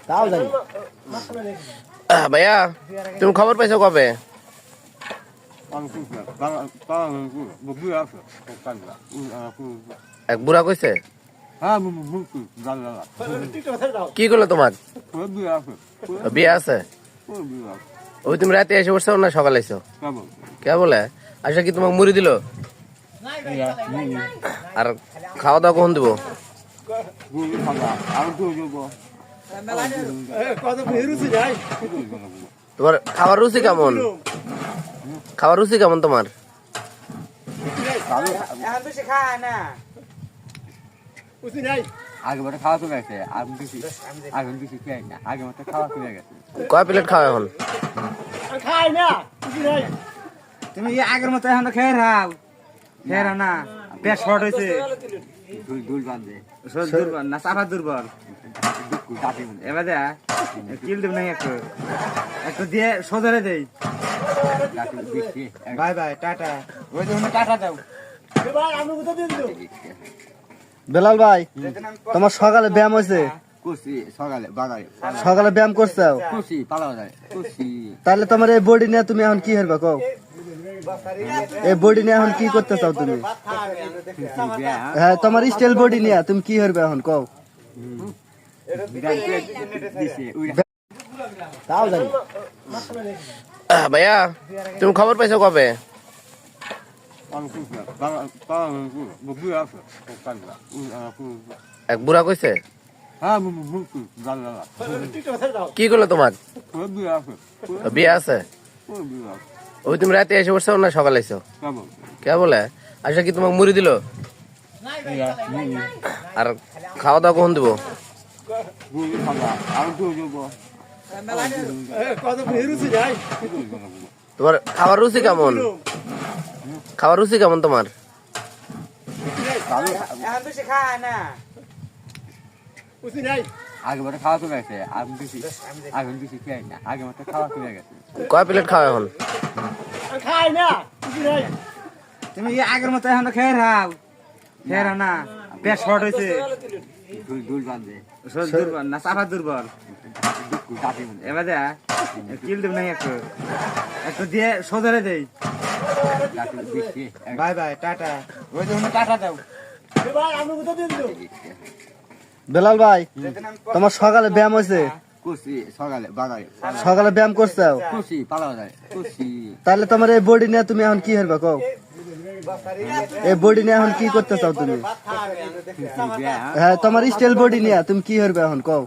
তাও জানি ভাইয়া তুমি খবর পাইছো কবে? এক বুড়া কইছে কি করলো তোমার বিয়ে আছে? ওই তুমি রাতে এসে বসছো না সকালে এসো? কে বলে আচ্ছা কি তোমাকে মুড়ি দিল? আর খাওয়া দাওয়া কখন দিব? তোমার খাবার রুচি কেমন? খাবার রুচি কেমন তোমার? আগে মতো খাওয়া চলে গেছে আগে বেশি খাই না আগে মতো খাওয়া চলে গেছে। কয় প্লেট খাও এখন? তুমি আগের মতো এখন তো খেয়ে রাও না পেট শর্ট হয়েছে দুল বান্ধে দুর্বল না চাপা দুর্বল এবার দেখ কিল দেব না একটু দিয়ে সজরে দেই বাই বাই টাটা ওই জন্য টাটা দাও। বেলাল ভাই তোমার সকালে ব্যায়াম হয়েছে? কুসি সকালে বাগারে সকালে ব্যায়াম করছো? কুসি পালাও যায় কুসি তাহলে তোমার এই বডি নিয়ে তুমি এখন কি হারবা কও? এই বডি নিয়ে এখন কি করতে চাও তুমি? হ্যাঁ তোমার স্টাইল বডি নিয়ে তুমি কি হারবে এখন কও? তাও জানি ভাইয়া তুমি খবর পাইছো কবে? এক বুড়া কইছে কি করলো তোমার বিয়ে আছে? ওই তুমি রাতে এসে বসছো না সকালে এসো? কে বলে আচ্ছা কি তোমাকে মুড়ি দিল? আর খাওয়া দাওয়া কখন দিব? তোমার খাবার রুচি কেমন? খাবার রুচি কেমন তোমার? আগে মতো খাওয়া চলে গেছে আগে বেশি খাই না আগে মতো খাওয়া চলে গেছে। কয় প্লেট খাও এখন? তুমি আগের মতো এখন তো খেয়ে রাও না পেট শর্ট হয়েছে দুল বান্ধে দুর্বল না চাপা দুর্বল এবার দেখ কিল দেব না একটু দিয়ে সজরে দেই বাই বাই টাটা ওই জন্য টাটা দাও। বেলাল ভাই তোমার সকালে ব্যায়াম হয়েছে? কুসি সকালে বাগারে সকালে ব্যায়াম করছো? কুসি পালাও যায় কুসি তাহলে তোমার এই বডি নিয়ে তুমি এখন কি হারবা কও? এই বডি নিয়ে এখন কি করতে চাও তুমি? হ্যাঁ তোমার স্টাইল বডি নিয়ে তুমি কি হারবে এখন কও?